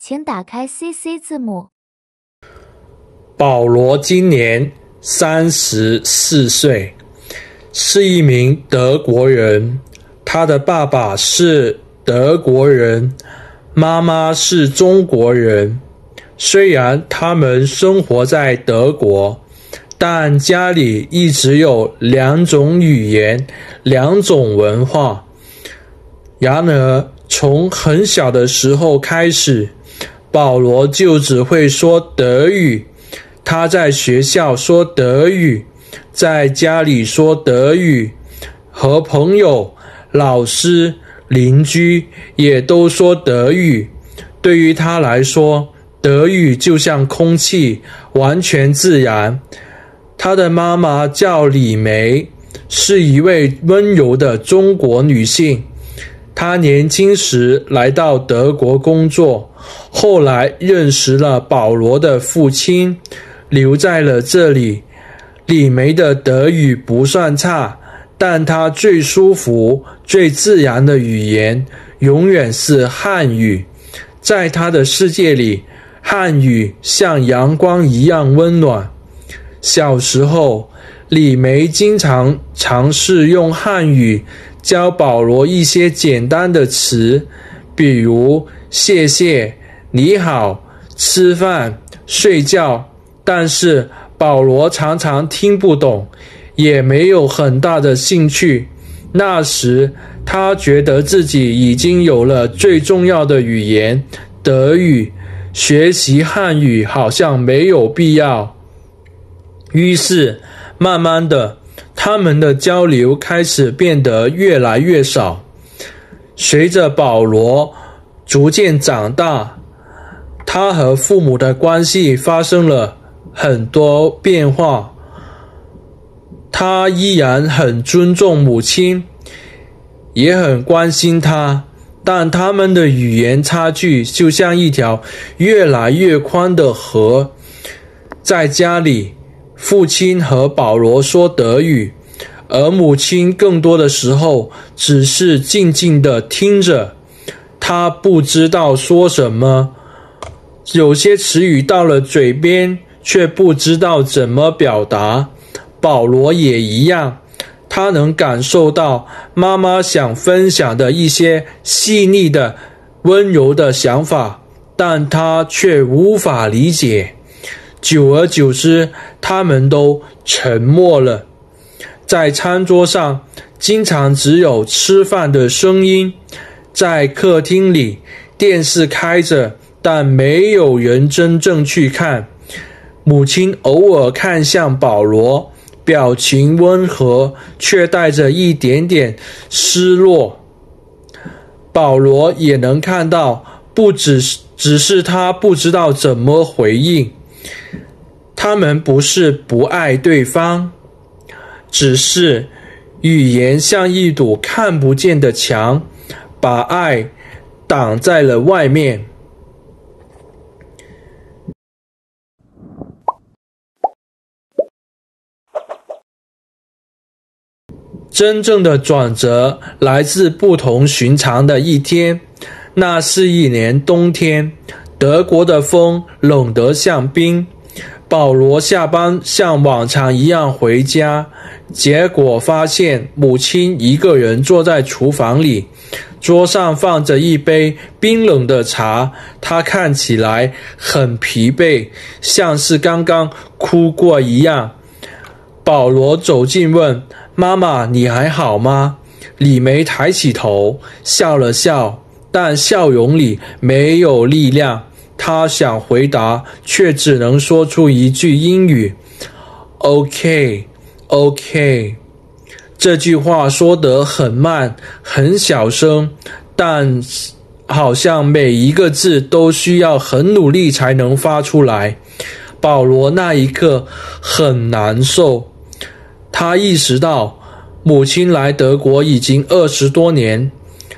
請打開 CC 字母。保羅今年34歲，是一名德國人。他的爸爸是德國人，媽媽是中國人。雖然他們生活在德國，但家裡一直有兩種語言、兩種文化。然而，從很小的時候開始，保羅就只會說德語。他在學校說德語，在家裡說德語，和朋友、老師、鄰居也都說德語。對於他來說，德語就像空氣，完全自然。他的媽媽叫李梅，是一位溫柔的中國女性。她年輕時來到德國工作，後來認識了保羅的父親，留在了這裡。李梅的德語不算差，但她最舒服、最自然的語言永遠是漢語。在她的世界裡，漢語像陽光一樣溫暖。小時候，李梅經常嘗試用漢語教保羅一些簡單的詞，比如謝謝、你好、吃飯、睡覺。但是保羅常常聽不懂，也沒有很大的興趣。那時他覺得自己已經有了最重要的語言德語，學習漢語好像沒有必要。於是慢慢的，他們的交流開始變得越來越少。隨着保羅逐漸長大，他和父母的關係發生了很多變化。他依然很尊重母親，也很關心她，但他們的語言差距就像一條越來越寬的河。在家裡，父親和保羅說德語，而母親更多的時候只是靜靜地聽着，她不知道說什麼。有些詞語到了嘴邊，卻不知道怎麼表達。保羅也一樣，他能感受到媽媽想分享的一些細膩的、溫柔的想法，但他卻無法理解。久而久之，他們都沉默了。在餐桌上，經常只有吃飯的聲音。在客廳裡，電視開着，但沒有人真正去看。母親偶爾看向保羅，表情溫和，卻帶着一點點失落。保羅也能看到，只是他不知道怎麼回應。他們不是不愛對方，只是語言像一堵看不見的牆，把愛擋在了外面。真正的轉折來自不同尋常的一天。那是一年冬天，德國的風冷得像冰。保羅下班像往常一樣回家，結果發現母親一個人坐在廚房裡，桌上放着一杯冰冷的茶，她看起來很疲憊，像是剛剛哭過一樣。保羅走近問：媽媽，你還好嗎？李梅抬起頭，笑了笑，但笑容裡沒有力量。她想回答，卻只能說出一句英語 ：“OK。”這句話說得很慢，很小聲，但好像每一個字都需要很努力才能發出來。保羅那一刻很難受，他意識到母親來德國已經20多年，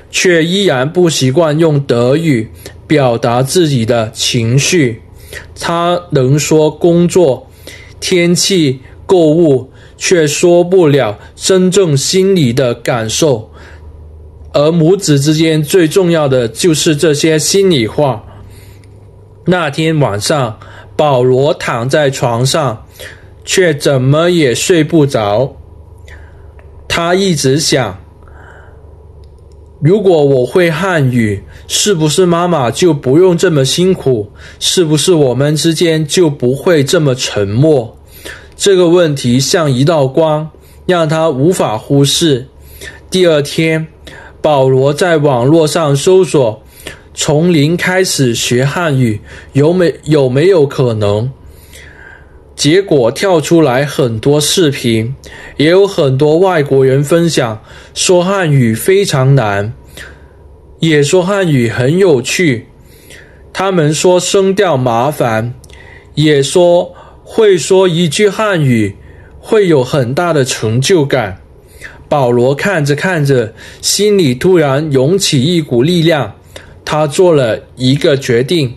卻依然不習慣用德語表達自己的情緒。他能說工作、天氣、購物，卻說不了真正心裡的感受。而母子之間最重要的就是這些心裡話。那天晚上，保羅躺在床上，卻怎麼也睡不着。他一直想，如果我會漢語，是不是媽媽就不用這麼辛苦？是不是我們之間就不會這麼沉默？這個問題像一道光，讓他無法忽視。第二天，保羅在網絡上搜索從零開始學漢語，有沒有可能？結果跳出來很多視頻，也有很多外國人分享，說漢語非常難，也說漢語很有趣。他們說聲調麻煩，也說會說一句漢語會有很大的成就感。保羅看着看着，心裡突然湧起一股力量，他做了一個決定，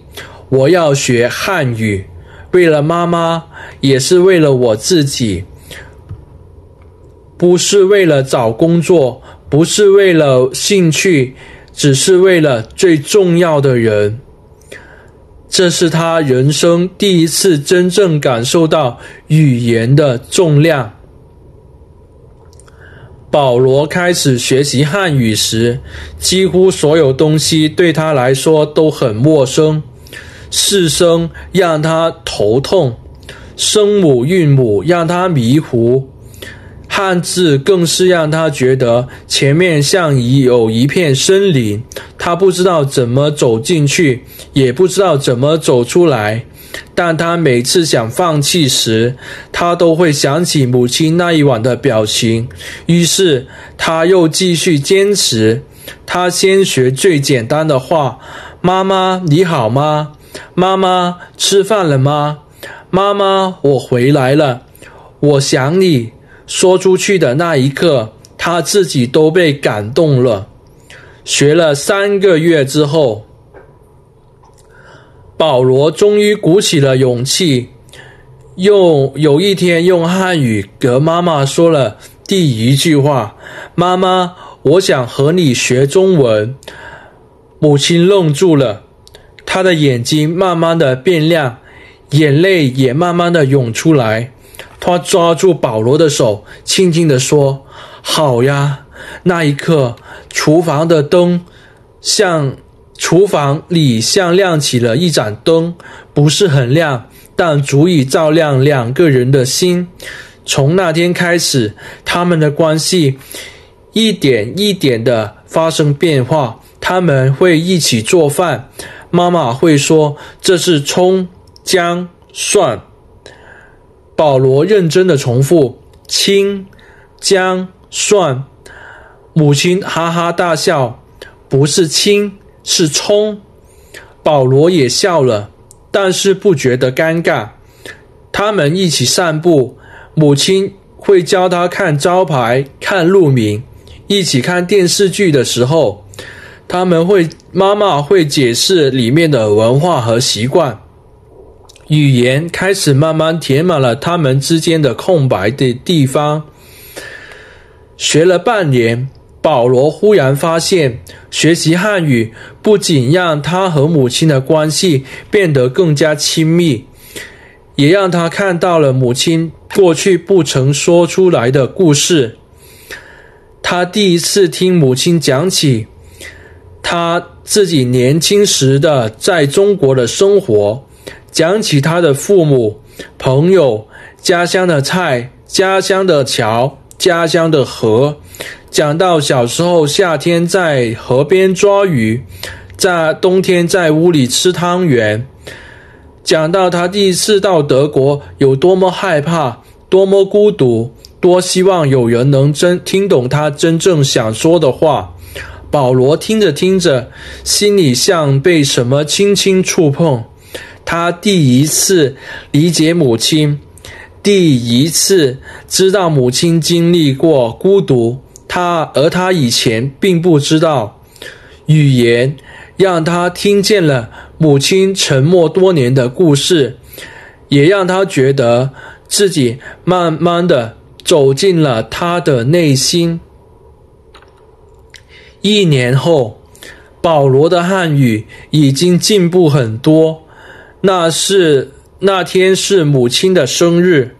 我要學漢語，為了媽媽，也是為了我自己，不是為了找工作，不是為了興趣，只是為了最重要的人。這是他人生第一次真正感受到語言的重量。保羅開始學習漢語時，幾乎所有東西對他來說都很陌生。四聲讓他頭痛，聲母韻母讓他迷糊，漢字更是讓他覺得前面像有一片森林，他不知道怎麼走進去，也不知道怎麼走出來。但他每次想放棄時，他都會想起母親那一晚的表情，於是他又繼續堅持。他先學最簡單的話：媽媽你好嗎？媽媽吃飯了嗎？媽媽我回來了，我想你。說出去的那一刻，他自己都被感動了。學了3個月之後，保羅終於鼓起了勇氣，有一天用漢語和媽媽說了第一句話：媽媽，我想和你學中文。母親愣住了，她的眼睛慢慢的變亮，眼淚也慢慢的湧出來。她抓住保羅的手，輕輕地說：好呀。那一刻，廚房裡像亮起了一盞燈，不是很亮，但足以照亮2個人的心。從那天開始，他們的關係一點一點的發生變化。他們會一起做飯，媽媽會說這是蔥、薑、蒜。保羅認真的重複：青、薑、蒜。母親哈哈大笑：不是青，是蔥。保羅也笑了，但是不覺得尷尬。他們一起散步，母親會教他看招牌、看路名。一起看電視劇的時候，媽媽會解釋裡面的文化和習慣。語言開始慢慢填滿了他們之間的空白的地方。學了半年，保羅忽然發現，學習漢語不僅讓他和母親的關係變得更加親密，也讓他看到了母親過去不曾說出來的故事。他第一次聽母親講起他自己年輕時的在中國的生活，講起他的父母、朋友、家鄉的菜、家鄉的橋、家鄉的河，講到小時候夏天在河邊抓魚，在冬天在屋裡吃湯圓，講到他第一次到德國有多麼害怕，多麼孤獨，多希望有人能聽懂他真正想說的話。保羅聽着聽着，心裡像被什麼輕輕觸碰。他第一次理解母親，第一次知道母親經歷過孤獨，而他以前並不知道。語言讓他聽見了母親沉默多年的故事，也讓他覺得自己慢慢的走進了他的內心。1年後，保羅的漢語已經進步很多。那天是母親的生日，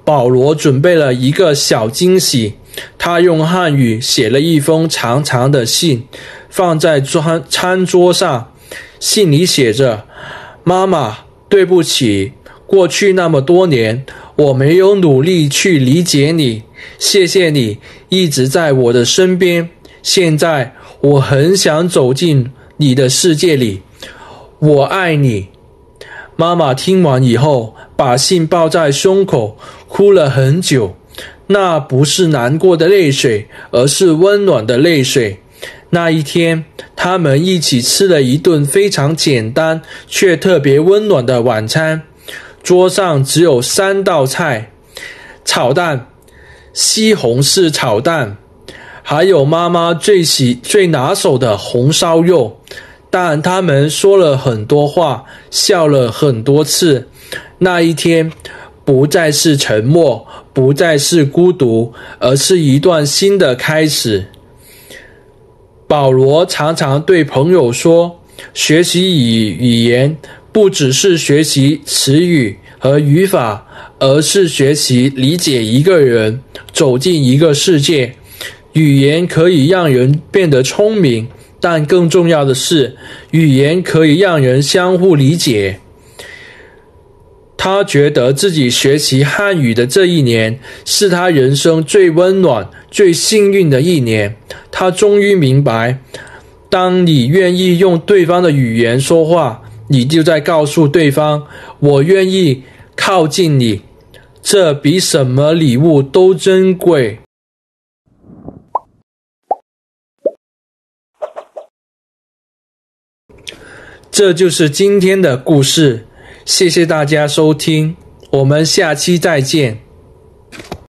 保羅準備了一個小驚喜。他用漢語寫了一封長長的信，放在餐桌上。信裡寫着：媽媽，對不起，過去那麼多年，我沒有努力去理解你，謝謝你一直在我的身邊。現在我很想走進你的世界裡，我愛你。媽媽聽完以後，把信抱在胸口，哭了很久。那不是難過的淚水，而是溫暖的淚水。那一天，他們一起吃了一頓非常簡單卻特別溫暖的晚餐。桌上只有3道菜：炒蛋、西紅柿炒蛋，還有媽媽最拿手的紅燒肉。但他們說了很多話，笑了很多次。那一天不再是沉默，不再是孤獨，而是一段新的開始。保羅常常對朋友說，學習語言不只是學習詞語和語法，而是學習理解一個人，走進一個世界。語言可以讓人變得聰明，但更重要的是，語言可以讓人相互理解。他覺得自己學習漢語的這一年，是他人生最溫暖、最幸運的一年。他終於明白，當你願意用對方的語言說話，你就在告訴對方，我願意靠近你。這比什麼禮物都珍貴。這就是今天的故事，謝謝大家收聽，我們下期再見。